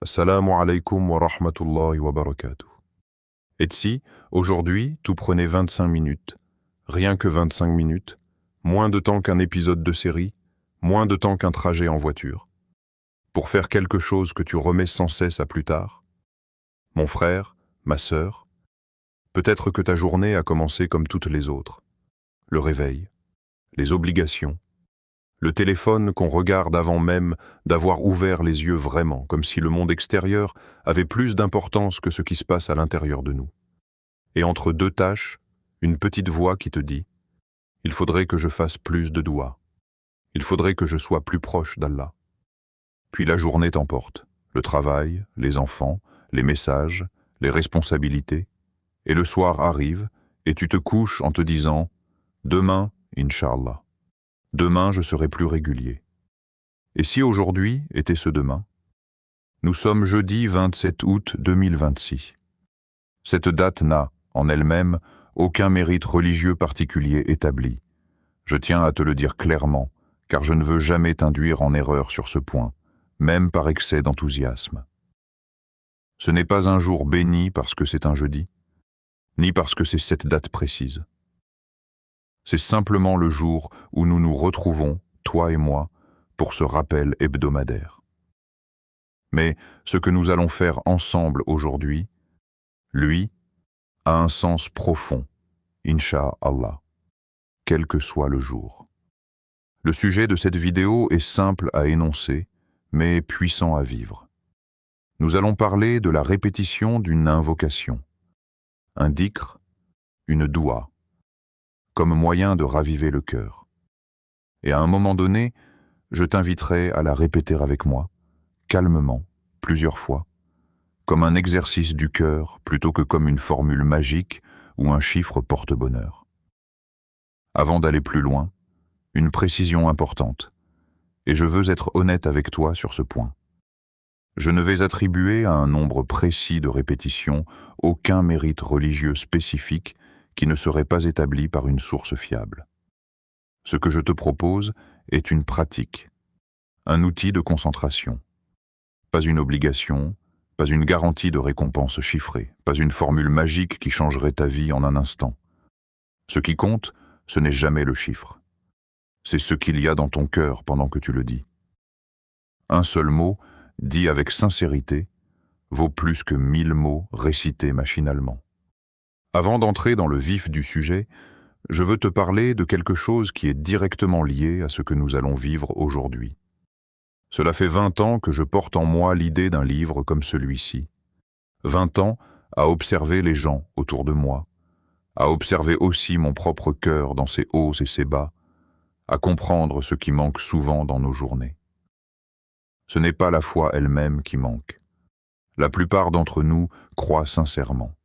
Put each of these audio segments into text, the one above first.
Assalamu alaikum wa rahmatullahi wa barakatuh. Et si, aujourd'hui, tout prenait 25 minutes, rien que 25 minutes, moins de temps qu'un épisode de série, moins de temps qu'un trajet en voiture, pour faire quelque chose que tu remets sans cesse à plus tard? Mon frère, ma sœur, peut-être que ta journée a commencé comme toutes les autres. Le réveil, les obligations, le téléphone qu'on regarde avant même d'avoir ouvert les yeux vraiment, comme si le monde extérieur avait plus d'importance que ce qui se passe à l'intérieur de nous. Et entre deux tâches, une petite voix qui te dit « Il faudrait que je fasse plus de doigts. Il faudrait que je sois plus proche d'Allah. » Puis la journée t'emporte. Le travail, les enfants, les messages, les responsabilités. Et le soir arrive et tu te couches en te disant « Demain, Inch'Allah. Demain, je serai plus régulier. » Et si aujourd'hui était ce demain? Nous sommes jeudi 27 août 2026. Cette date n'a, en elle-même, aucun mérite religieux particulier établi. Je tiens à te le dire clairement, car je ne veux jamais t'induire en erreur sur ce point, même par excès d'enthousiasme. Ce n'est pas un jour béni parce que c'est un jeudi, ni parce que c'est cette date précise. C'est simplement le jour où nous nous retrouvons, toi et moi, pour ce rappel hebdomadaire. Mais ce que nous allons faire ensemble aujourd'hui, lui, a un sens profond, Inch'Allah, quel que soit le jour. Le sujet de cette vidéo est simple à énoncer, mais puissant à vivre. Nous allons parler de la répétition d'une invocation, un dhikr, une doua, comme moyen de raviver le cœur. Et à un moment donné, je t'inviterai à la répéter avec moi, calmement, plusieurs fois, comme un exercice du cœur plutôt que comme une formule magique ou un chiffre porte-bonheur. Avant d'aller plus loin, une précision importante, et je veux être honnête avec toi sur ce point. Je ne vais attribuer à un nombre précis de répétitions aucun mérite religieux spécifique qui ne serait pas établi par une source fiable. Ce que je te propose est une pratique, un outil de concentration. Pas une obligation, pas une garantie de récompense chiffrée, pas une formule magique qui changerait ta vie en un instant. Ce qui compte, ce n'est jamais le chiffre. C'est ce qu'il y a dans ton cœur pendant que tu le dis. Un seul mot, dit avec sincérité, vaut plus que 1000 mots récités machinalement. Avant d'entrer dans le vif du sujet, je veux te parler de quelque chose qui est directement lié à ce que nous allons vivre aujourd'hui. Cela fait 20 ans que je porte en moi l'idée d'un livre comme celui-ci. 20 ans à observer les gens autour de moi, à observer aussi mon propre cœur dans ses hauts et ses bas, à comprendre ce qui manque souvent dans nos journées. Ce n'est pas la foi elle-même qui manque. La plupart d'entre nous croient sincèrement.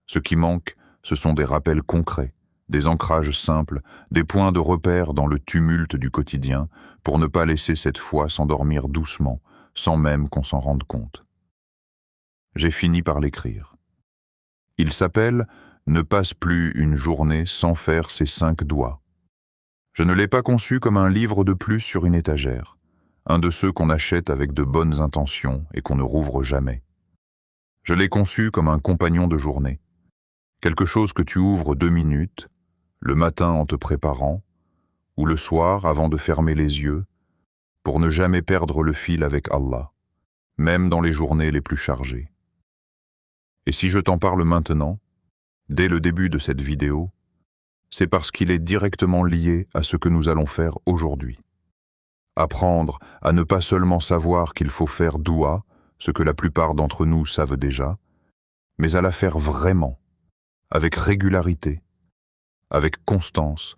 Ce qui manque, ce sont des rappels concrets, des ancrages simples, des points de repère dans le tumulte du quotidien pour ne pas laisser cette foi s'endormir doucement, sans même qu'on s'en rende compte. J'ai fini par l'écrire. Il s'appelle « Ne passe plus une journée sans faire ses 5 doigts ». Je ne l'ai pas conçu comme un livre de plus sur une étagère, un de ceux qu'on achète avec de bonnes intentions et qu'on ne rouvre jamais. Je l'ai conçu comme un compagnon de journée, quelque chose que tu ouvres 2 minutes, le matin en te préparant, ou le soir avant de fermer les yeux, pour ne jamais perdre le fil avec Allah, même dans les journées les plus chargées. Et si je t'en parle maintenant, dès le début de cette vidéo, c'est parce qu'il est directement lié à ce que nous allons faire aujourd'hui. Apprendre à ne pas seulement savoir qu'il faut faire doua, ce que la plupart d'entre nous savent déjà, mais à la faire vraiment, avec régularité, avec constance,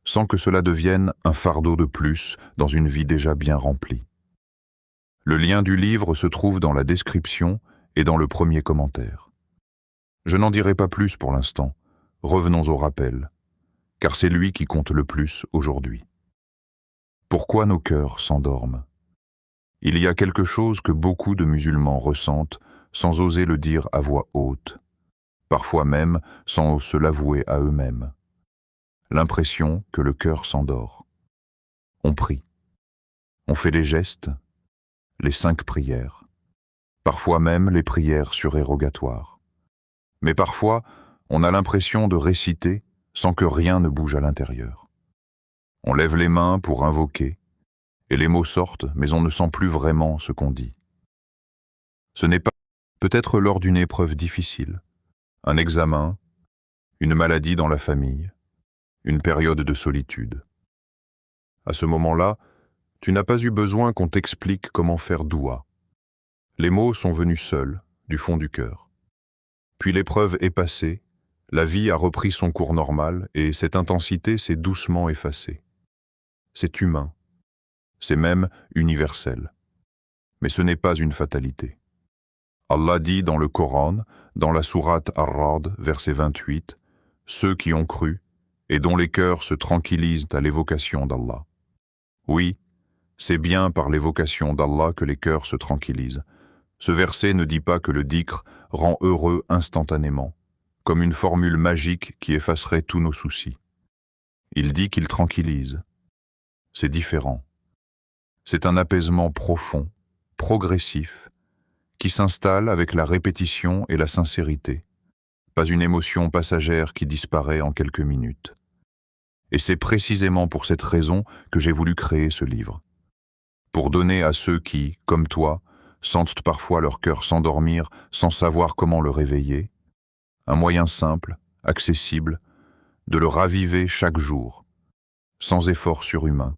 sans que cela devienne un fardeau de plus dans une vie déjà bien remplie. Le lien du livre se trouve dans la description et dans le premier commentaire. Je n'en dirai pas plus pour l'instant, revenons au rappel, car c'est lui qui compte le plus aujourd'hui. Pourquoi nos cœurs s'endorment? Il y a quelque chose que beaucoup de musulmans ressentent sans oser le dire à voix haute, parfois même sans se l'avouer à eux-mêmes. L'impression que le cœur s'endort. On prie, on fait les gestes, les 5 prières, Parfois même les prières surérogatoires. Mais parfois, on a l'impression de réciter sans que rien ne bouge à l'intérieur. On lève les mains pour invoquer, et les mots sortent, mais on ne sent plus vraiment ce qu'on dit. Ce n'est pas peut-être lors d'une épreuve difficile, un examen, une maladie dans la famille, une période de solitude. À ce moment-là, tu n'as pas eu besoin qu'on t'explique comment faire doua. Les mots sont venus seuls, du fond du cœur. Puis l'épreuve est passée, la vie a repris son cours normal et cette intensité s'est doucement effacée. C'est humain, c'est même universel. Mais ce n'est pas une fatalité. Allah dit dans le Coran, dans la sourate Ar-Ra'd, verset 28, « Ceux qui ont cru et dont les cœurs se tranquillisent à l'évocation d'Allah. » Oui, c'est bien par l'évocation d'Allah que les cœurs se tranquillisent. Ce verset ne dit pas que le dhikr rend heureux instantanément, comme une formule magique qui effacerait tous nos soucis. Il dit qu'il tranquillise. C'est différent. C'est un apaisement profond, progressif, qui s'installe avec la répétition et la sincérité, pas une émotion passagère qui disparaît en quelques minutes. Et c'est précisément pour cette raison que j'ai voulu créer ce livre. Pour donner à ceux qui, comme toi, sentent parfois leur cœur s'endormir sans savoir comment le réveiller, un moyen simple, accessible, de le raviver chaque jour, sans effort surhumain,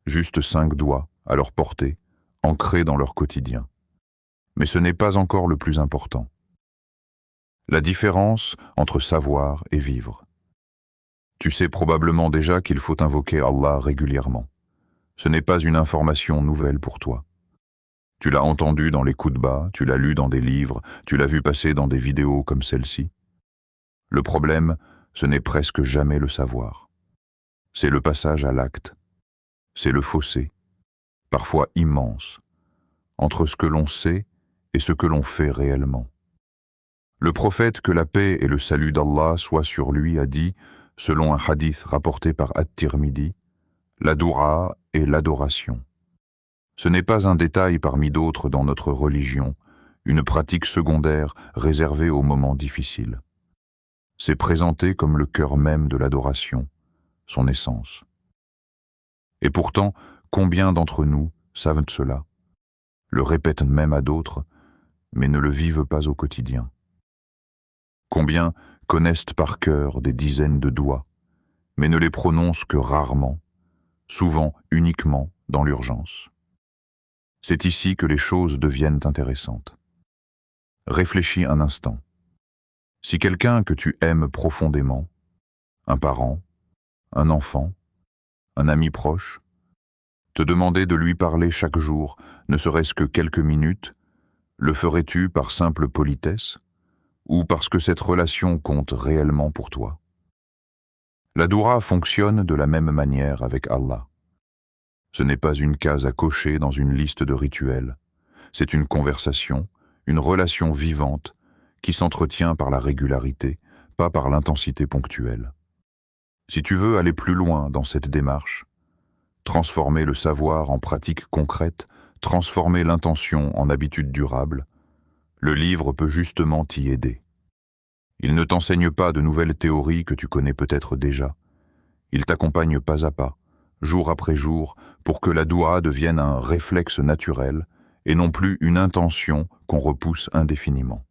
juste 5 doigts à leur portée, ancrés dans leur quotidien. Mais ce n'est pas encore le plus important. La différence entre savoir et vivre. Tu sais probablement déjà qu'il faut invoquer Allah régulièrement. Ce n'est pas une information nouvelle pour toi. Tu l'as entendu dans les khutbahs, tu l'as lu dans des livres, tu l'as vu passer dans des vidéos comme celle-ci. Le problème, ce n'est presque jamais le savoir. C'est le passage à l'acte. C'est le fossé, parfois immense, entre ce que l'on sait et ce que l'on fait réellement. Le prophète, que la paix et le salut d'Allah soient sur lui, a dit, selon un hadith rapporté par At-Tirmidhi, la doua est l'adoration. Ce n'est pas un détail parmi d'autres dans notre religion, une pratique secondaire réservée aux moments difficiles. C'est présenté comme le cœur même de l'adoration, son essence. Et pourtant, combien d'entre nous savent cela, le répètent même à d'autres, mais ne le vivent pas au quotidien? Combien connaissent par cœur des dizaines de doigts, mais ne les prononcent que rarement, souvent uniquement dans l'urgence? C'est ici que les choses deviennent intéressantes. Réfléchis un instant. Si quelqu'un que tu aimes profondément, un parent, un enfant, un ami proche, te demandait de lui parler chaque jour, ne serait-ce que quelques minutes, le ferais-tu par simple politesse ou parce que cette relation compte réellement pour toi? La doua fonctionne de la même manière avec Allah. Ce n'est pas une case à cocher dans une liste de rituels. C'est une conversation, une relation vivante qui s'entretient par la régularité, pas par l'intensité ponctuelle. Si tu veux aller plus loin dans cette démarche, transformer le savoir en pratique concrète, transformer l'intention en habitude durable, le livre peut justement t'y aider. Il ne t'enseigne pas de nouvelles théories que tu connais peut-être déjà. Il t'accompagne pas à pas, jour après jour, pour que la doua devienne un réflexe naturel et non plus une intention qu'on repousse indéfiniment.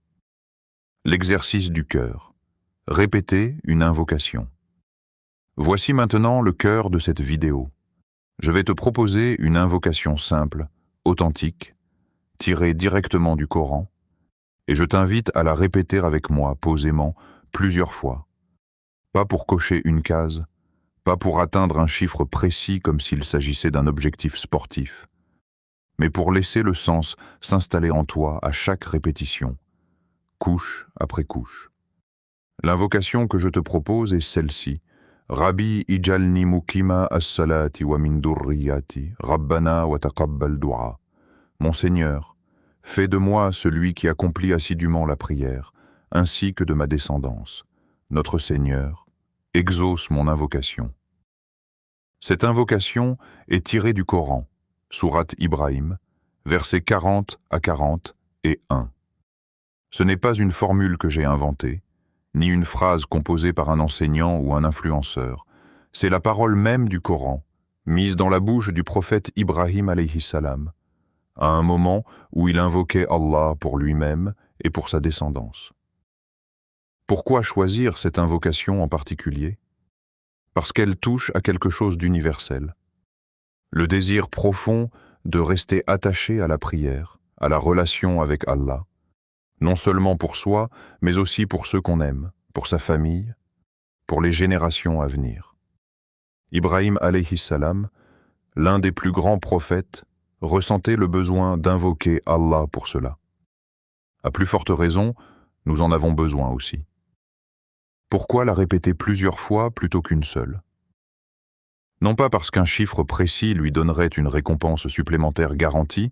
L'exercice du cœur. Répéter une invocation. Voici maintenant le cœur de cette vidéo. Je vais te proposer une invocation simple, authentique, tirée directement du Coran, et je t'invite à la répéter avec moi posément plusieurs fois. Pas pour cocher une case, pas pour atteindre un chiffre précis comme s'il s'agissait d'un objectif sportif, mais pour laisser le sens s'installer en toi à chaque répétition, couche après couche. L'invocation que je te propose est celle-ci. Rabbi ijalni mukima as-salati wa min durriyati, Rabbana wa taqabbal du'a. Mon Seigneur, fais de moi celui qui accomplit assidûment la prière, ainsi que de ma descendance. Notre Seigneur, exauce mon invocation. Cette invocation est tirée du Coran, sourate Ibrahim, versets 40 à 40 est un. Ce n'est pas une formule que j'ai inventée, ni une phrase composée par un enseignant ou un influenceur. C'est la parole même du Coran, mise dans la bouche du prophète Ibrahim alayhi salam, à un moment où il invoquait Allah pour lui-même et pour sa descendance. Pourquoi choisir cette invocation en particulier? Parce qu'elle touche à quelque chose d'universel. Le désir profond de rester attaché à la prière, à la relation avec Allah, non seulement pour soi, mais aussi pour ceux qu'on aime, pour sa famille, pour les générations à venir. Ibrahim alayhi salam, l'un des plus grands prophètes, ressentait le besoin d'invoquer Allah pour cela. À plus forte raison, nous en avons besoin aussi. Pourquoi la répéter plusieurs fois plutôt qu'une seule? Non pas parce qu'un chiffre précis lui donnerait une récompense supplémentaire garantie,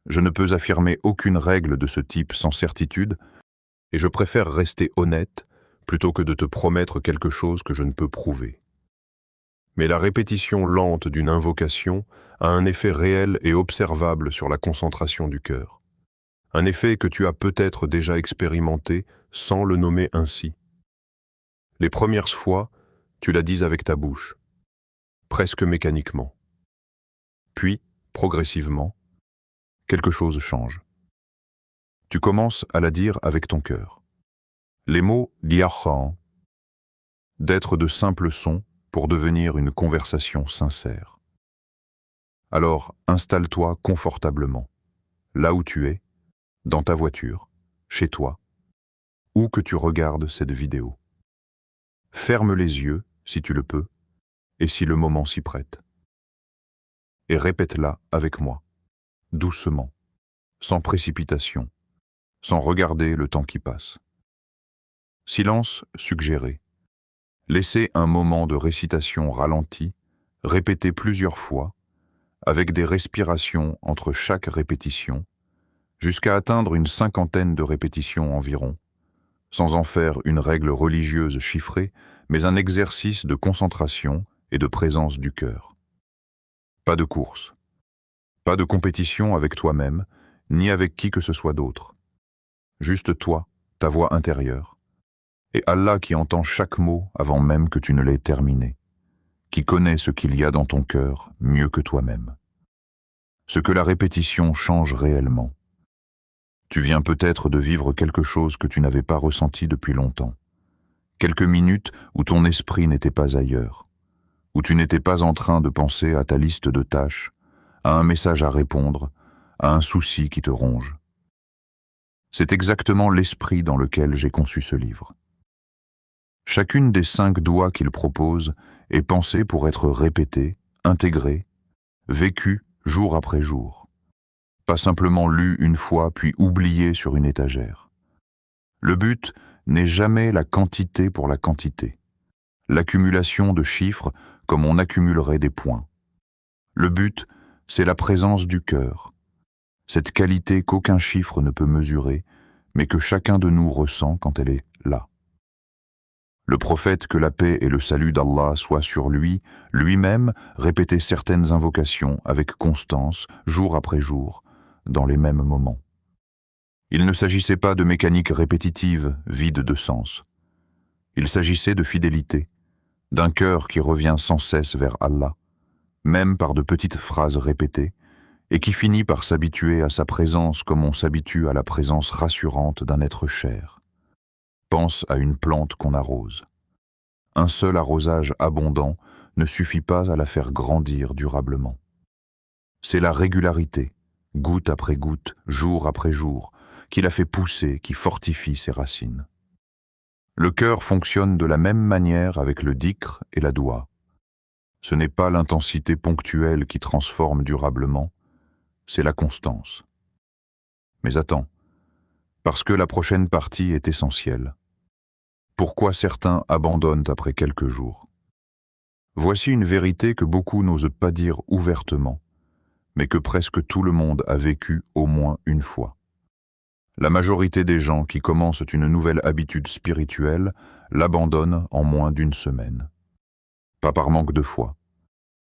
je ne peux affirmer aucune règle de ce type sans certitude, et je préfère rester honnête plutôt que de te promettre quelque chose que je ne peux prouver. Mais la répétition lente d'une invocation a un effet réel et observable sur la concentration du cœur. Un effet que tu as peut-être déjà expérimenté sans le nommer ainsi. Les premières fois, tu la dis avec ta bouche, presque mécaniquement. Puis, progressivement, quelque chose change. Tu commences à la dire avec ton cœur. Les mots liahan, d'être de simples sons pour devenir une conversation sincère. Alors, installe-toi confortablement, là où tu es, dans ta voiture, chez toi, où que tu regardes cette vidéo. Ferme les yeux, si tu le peux, et si le moment s'y prête. Et répète-la avec moi, doucement, sans précipitation, sans regarder le temps qui passe. Silence suggéré. Laissez un moment de récitation ralentie, répété plusieurs fois, avec des respirations entre chaque répétition, jusqu'à atteindre une 50aine de répétitions environ, sans en faire une règle religieuse chiffrée, mais un exercice de concentration et de présence du cœur. Pas de course, pas de compétition avec toi-même, ni avec qui que ce soit d'autre. Juste toi, ta voix intérieure, et Allah qui entend chaque mot avant même que tu ne l'aies terminé, qui connaît ce qu'il y a dans ton cœur mieux que toi-même. Ce que la répétition change réellement. Tu viens peut-être de vivre quelque chose que tu n'avais pas ressenti depuis longtemps. Quelques minutes où ton esprit n'était pas ailleurs, où tu n'étais pas en train de penser à ta liste de tâches, à un message à répondre, à un souci qui te ronge. C'est exactement l'esprit dans lequel j'ai conçu ce livre. Chacune des 5 doigts qu'il propose est pensée pour être répétée, intégrée, vécue jour après jour. Pas simplement lue une fois puis oubliée sur une étagère. Le but n'est jamais la quantité pour la quantité, l'accumulation de chiffres comme on accumulerait des points. Le but, c'est la présence du cœur, cette qualité qu'aucun chiffre ne peut mesurer, mais que chacun de nous ressent quand elle est là. Le prophète, que la paix et le salut d'Allah soient sur lui, lui-même répétait certaines invocations avec constance, jour après jour, dans les mêmes moments. Il ne s'agissait pas de mécanique répétitive, vide de sens. Il s'agissait de fidélité, d'un cœur qui revient sans cesse vers Allah, même par de petites phrases répétées, et qui finit par s'habituer à sa présence comme on s'habitue à la présence rassurante d'un être cher. Pense à une plante qu'on arrose. Un seul arrosage abondant ne suffit pas à la faire grandir durablement. C'est la régularité, goutte après goutte, jour après jour, qui la fait pousser, qui fortifie ses racines. Le cœur fonctionne de la même manière avec le dhikr et la doua. Ce n'est pas l'intensité ponctuelle qui transforme durablement, c'est la constance. Mais attends, parce que la prochaine partie est essentielle. Pourquoi certains abandonnent après quelques jours? Voici une vérité que beaucoup n'osent pas dire ouvertement, mais que presque tout le monde a vécu au moins une fois. La majorité des gens qui commencent une nouvelle habitude spirituelle l'abandonnent en moins d'une semaine. Pas par manque de foi,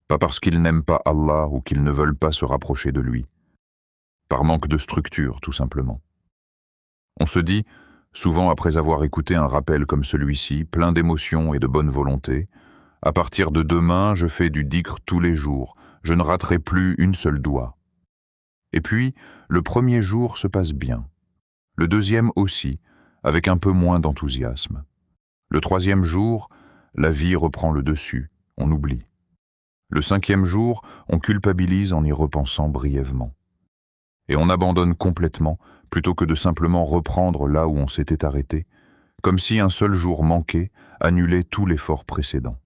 pas parce qu'ils n'aiment pas Allah ou qu'ils ne veulent pas se rapprocher de lui, par manque de structure tout simplement. On se dit, souvent après avoir écouté un rappel comme celui-ci, plein d'émotions et de bonne volonté, à partir de demain, je fais du dhikr tous les jours, je ne raterai plus une seule doigt. Et puis, le premier jour se passe bien. Le deuxième aussi, avec un peu moins d'enthousiasme. Le troisième jour, la vie reprend le dessus, on oublie. Le cinquième jour, on culpabilise en y repensant brièvement. Et on abandonne complètement, plutôt que de simplement reprendre là où on s'était arrêté, comme si un seul jour manqué annulait tout l'effort précédent.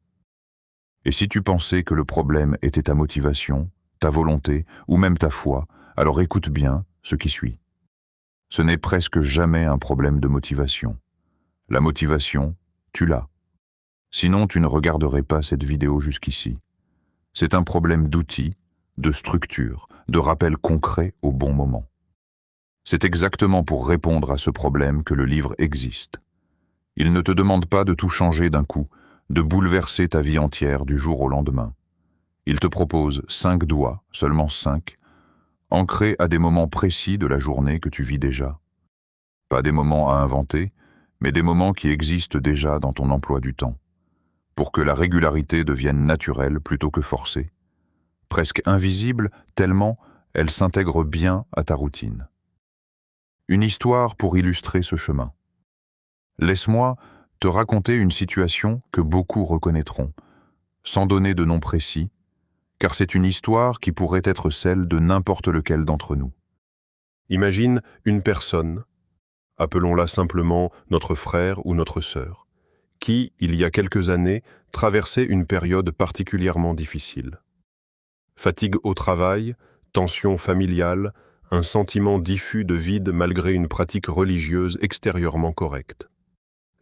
Et si tu pensais que le problème était ta motivation, ta volonté ou même ta foi, alors écoute bien ce qui suit. Ce n'est presque jamais un problème de motivation. La motivation, tu l'as. Sinon, tu ne regarderais pas cette vidéo jusqu'ici. C'est un problème d'outils, de structure, de rappel concret au bon moment. C'est exactement pour répondre à ce problème que le livre existe. Il ne te demande pas de tout changer d'un coup, de bouleverser ta vie entière du jour au lendemain. Il te propose 5 doigts, seulement 5, ancrés à des moments précis de la journée que tu vis déjà. Pas des moments à inventer, mais des moments qui existent déjà dans ton emploi du temps, pour que la régularité devienne naturelle plutôt que forcée. Presque invisible, tellement elle s'intègre bien à ta routine. Une histoire pour illustrer ce chemin. Laisse-moi te raconter une situation que beaucoup reconnaîtront, sans donner de nom précis, car c'est une histoire qui pourrait être celle de n'importe lequel d'entre nous. Imagine une personne, appelons-la simplement notre frère ou notre sœur, qui, il y a quelques années, traversait une période particulièrement difficile. Fatigue au travail, tension familiale, un sentiment diffus de vide malgré une pratique religieuse extérieurement correcte.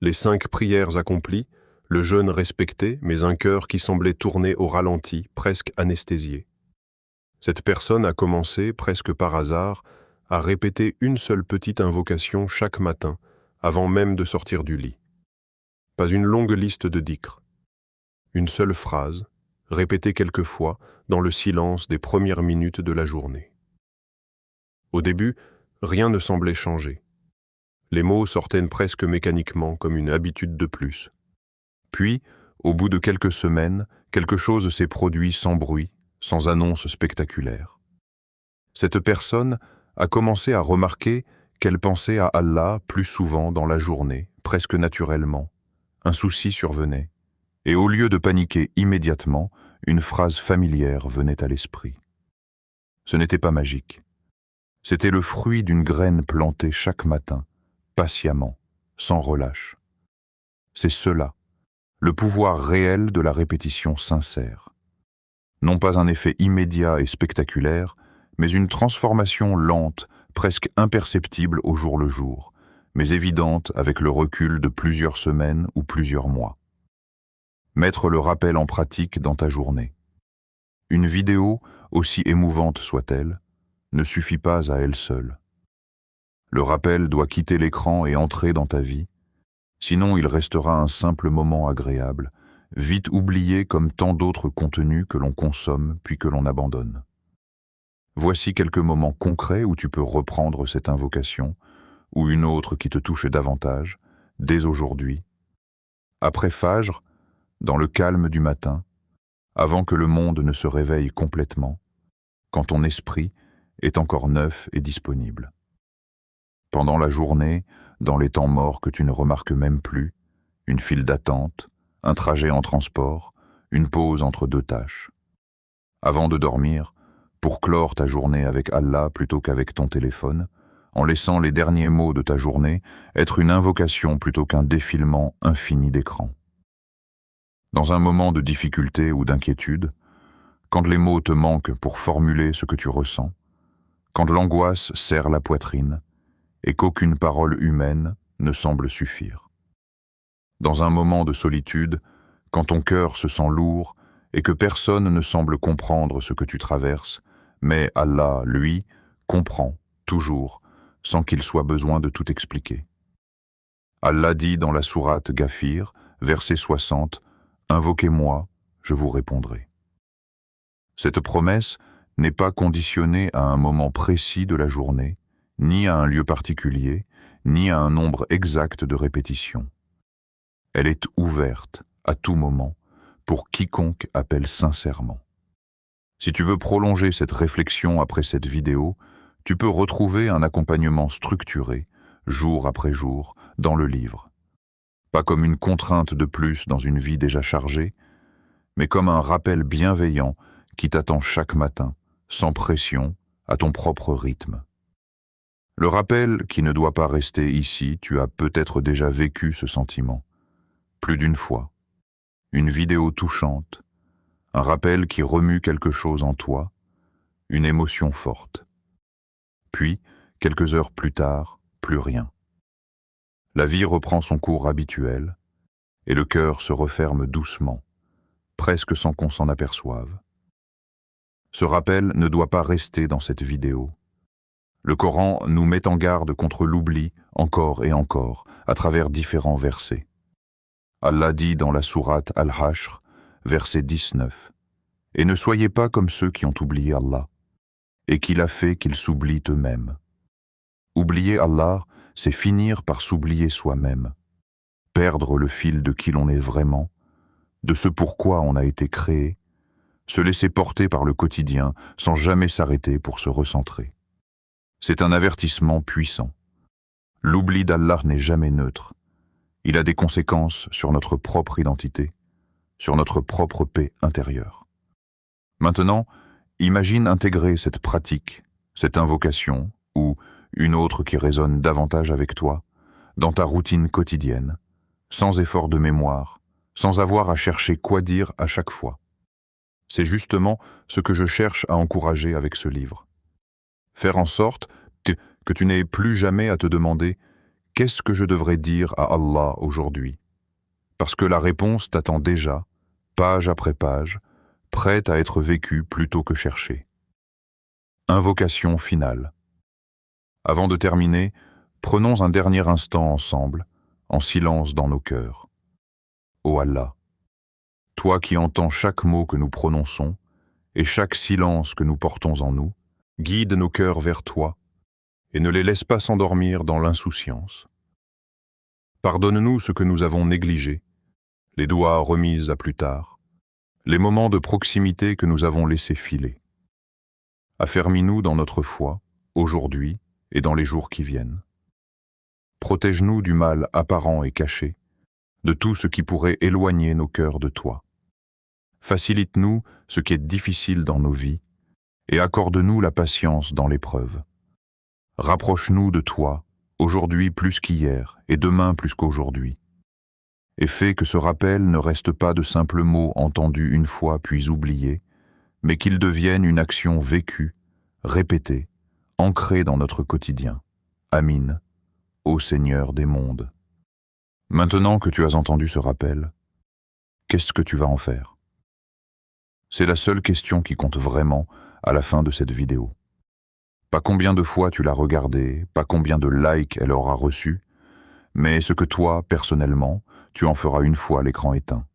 Les 5 prières accomplies, le jeûne respecté, mais un cœur qui semblait tourner au ralenti, presque anesthésié. Cette personne a commencé, presque par hasard, à répéter une seule petite invocation chaque matin, avant même de sortir du lit. Pas une longue liste de dhikr. Une seule phrase, répétée quelquefois dans le silence des premières minutes de la journée. Au début, rien ne semblait changer. Les mots sortaient presque mécaniquement, comme une habitude de plus. Puis, au bout de quelques semaines, quelque chose s'est produit sans bruit, sans annonce spectaculaire. Cette personne a commencé à remarquer qu'elle pensait à Allah plus souvent dans la journée, presque naturellement. Un souci survenait, et au lieu de paniquer immédiatement, une phrase familière venait à l'esprit. Ce n'était pas magique. C'était le fruit d'une graine plantée chaque matin, patiemment, sans relâche. C'est cela, le pouvoir réel de la répétition sincère. Non pas un effet immédiat et spectaculaire, mais une transformation lente, presque imperceptible au jour le jour, mais évidente avec le recul de plusieurs semaines ou plusieurs mois. Mettre le rappel en pratique dans ta journée. Une vidéo, aussi émouvante soit-elle, ne suffit pas à elle seule. Le rappel doit quitter l'écran et entrer dans ta vie, sinon il restera un simple moment agréable, vite oublié comme tant d'autres contenus que l'on consomme puis que l'on abandonne. Voici quelques moments concrets où tu peux reprendre cette invocation, ou une autre qui te touche davantage, dès aujourd'hui. Après Fajr, dans le calme du matin, avant que le monde ne se réveille complètement, quand ton esprit est encore neuf et disponible. Pendant la journée, dans les temps morts que tu ne remarques même plus, une file d'attente, un trajet en transport, une pause entre 2 tâches. Avant de dormir, pour clore ta journée avec Allah plutôt qu'avec ton téléphone, en laissant les derniers mots de ta journée être une invocation plutôt qu'un défilement infini d'écran. Dans un moment de difficulté ou d'inquiétude, quand les mots te manquent pour formuler ce que tu ressens, quand l'angoisse serre la poitrine et qu'aucune parole humaine ne semble suffire. Dans un moment de solitude, quand ton cœur se sent lourd et que personne ne semble comprendre ce que tu traverses, mais Allah, lui, comprend, toujours, sans qu'il soit besoin de tout expliquer. Allah dit dans la sourate Ghafir, verset 60, « Invoquez-moi, je vous répondrai ». Cette promesse n'est pas conditionnée à un moment précis de la journée, ni à un lieu particulier, ni à un nombre exact de répétitions. Elle est ouverte à tout moment pour quiconque appelle sincèrement. Si tu veux prolonger cette réflexion après cette vidéo, tu peux retrouver un accompagnement structuré, jour après jour, dans le livre. Pas comme une contrainte de plus dans une vie déjà chargée, mais comme un rappel bienveillant qui t'attend chaque matin, sans pression, à ton propre rythme. Le rappel qui ne doit pas rester ici, tu as peut-être déjà vécu ce sentiment. Plus d'une fois. Une vidéo touchante, un rappel qui remue quelque chose en toi, une émotion forte. Puis, quelques heures plus tard, plus rien. La vie reprend son cours habituel, et le cœur se referme doucement, presque sans qu'on s'en aperçoive. Ce rappel ne doit pas rester dans cette vidéo. Le Coran nous met en garde contre l'oubli encore et encore, à travers différents versets. Allah dit dans la sourate Al-Hashr, verset 19, « Et ne soyez pas comme ceux qui ont oublié Allah, et qu'il a fait qu'ils s'oublient eux-mêmes. » Oublier Allah, c'est finir par s'oublier soi-même, perdre le fil de qui l'on est vraiment, de ce pourquoi on a été créé, se laisser porter par le quotidien sans jamais s'arrêter pour se recentrer. C'est un avertissement puissant. L'oubli d'Allah n'est jamais neutre. Il a des conséquences sur notre propre identité, sur notre propre paix intérieure. Maintenant, imagine intégrer cette pratique, cette invocation, ou une autre qui résonne davantage avec toi, dans ta routine quotidienne, sans effort de mémoire, sans avoir à chercher quoi dire à chaque fois. C'est justement ce que je cherche à encourager avec ce livre. Faire en sorte que tu n'aies plus jamais à te demander « Qu'est-ce que je devrais dire à Allah aujourd'hui ?» Parce que la réponse t'attend déjà, page après page, prête à être vécue plutôt que cherchée. Invocation finale. Avant de terminer, prenons un dernier instant ensemble, en silence dans nos cœurs. Ô Allah, toi qui entends chaque mot que nous prononçons et chaque silence que nous portons en nous, guide nos cœurs vers toi et ne les laisse pas s'endormir dans l'insouciance. Pardonne-nous ce que nous avons négligé, les doigts remis à plus tard, les moments de proximité que nous avons laissés filer. Affermis-nous dans notre foi, aujourd'hui et dans les jours qui viennent. Protège-nous du mal apparent et caché, de tout ce qui pourrait éloigner nos cœurs de toi. Facilite-nous ce qui est difficile dans nos vies et accorde-nous la patience dans l'épreuve. Rapproche-nous de toi, aujourd'hui plus qu'hier et demain plus qu'aujourd'hui. Et fais que ce rappel ne reste pas de simples mots entendus une fois puis oubliés, mais qu'il devienne une action vécue, répétée, ancrée dans notre quotidien. Amin, ô Seigneur des mondes. Maintenant que tu as entendu ce rappel, qu'est-ce que tu vas en faire? C'est la seule question qui compte vraiment à la fin de cette vidéo. Pas combien de fois tu l'as regardée, pas combien de likes elle aura reçu, mais ce que toi, personnellement, tu en feras une fois l'écran éteint.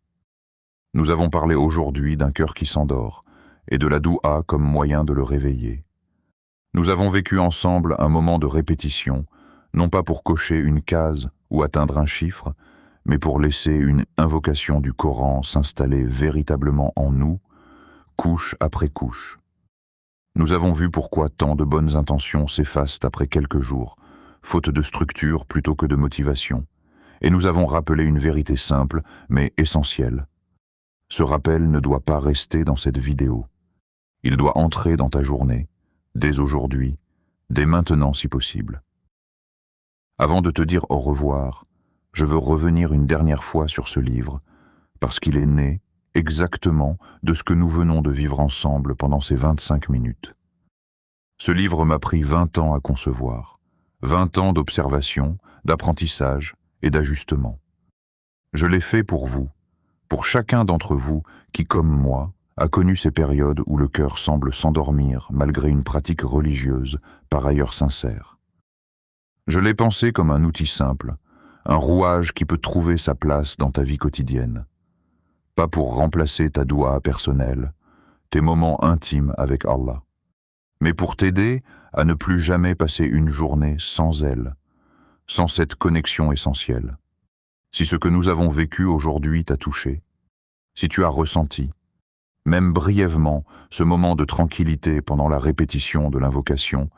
Nous avons parlé aujourd'hui d'un cœur qui s'endort et de la doua comme moyen de le réveiller. Nous avons vécu ensemble un moment de répétition, non pas pour cocher une case ou atteindre un chiffre, mais pour laisser une invocation du Coran s'installer véritablement en nous, couche après couche. Nous avons vu pourquoi tant de bonnes intentions s'effacent après quelques jours, faute de structure plutôt que de motivation, et nous avons rappelé une vérité simple, mais essentielle. Ce rappel ne doit pas rester dans cette vidéo. Il doit entrer dans ta journée, dès aujourd'hui, dès maintenant si possible. Avant de te dire au revoir, je veux revenir une dernière fois sur ce livre, parce qu'il est né exactement de ce que nous venons de vivre ensemble pendant ces 25 minutes. Ce livre m'a pris 20 ans à concevoir, 20 ans d'observation, d'apprentissage et d'ajustement. Je l'ai fait pour vous, pour chacun d'entre vous qui, comme moi, a connu ces périodes où le cœur semble s'endormir malgré une pratique religieuse, par ailleurs sincère. Je l'ai pensé comme un outil simple, un rouage qui peut trouver sa place dans ta vie quotidienne. Pas pour remplacer ta doua personnelle, tes moments intimes avec Allah. mais pour t'aider à ne plus jamais passer une journée sans elle, sans cette connexion essentielle. Si ce que nous avons vécu aujourd'hui t'a touché, si tu as ressenti, même brièvement, ce moment de tranquillité pendant la répétition de l'invocation,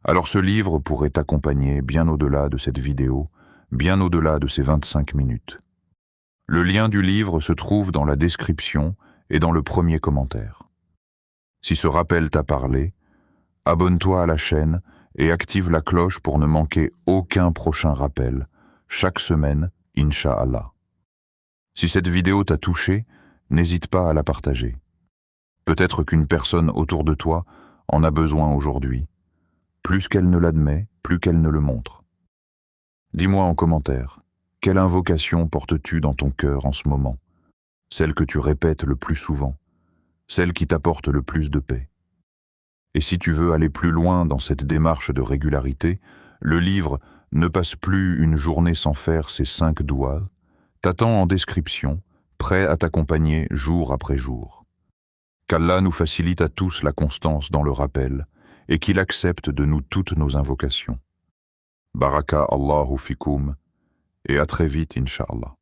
alors ce livre pourrait t'accompagner bien au-delà de cette vidéo, bien au-delà de ces 25 minutes. Le lien du livre se trouve dans la description et dans le premier commentaire. Si ce rappel t'a parlé, abonne-toi à la chaîne et active la cloche pour ne manquer aucun prochain rappel, chaque semaine, Inch'Allah. Si cette vidéo t'a touché, n'hésite pas à la partager. Peut-être qu'une personne autour de toi en a besoin aujourd'hui. Plus qu'elle ne l'admet, plus qu'elle ne le montre. Dis-moi en commentaire, quelle invocation portes-tu dans ton cœur en ce moment? Celle que tu répètes le plus souvent, celle qui t'apporte le plus de paix. Et si tu veux aller plus loin dans cette démarche de régularité, le livre « Ne passe plus une journée sans faire ces 5 doigts » t'attend en description, prêt à t'accompagner jour après jour. Qu'Allah nous facilite à tous la constance dans le rappel et qu'il accepte de nous toutes nos invocations. Baraka Allahu fikoum et à très vite, Inch'Allah.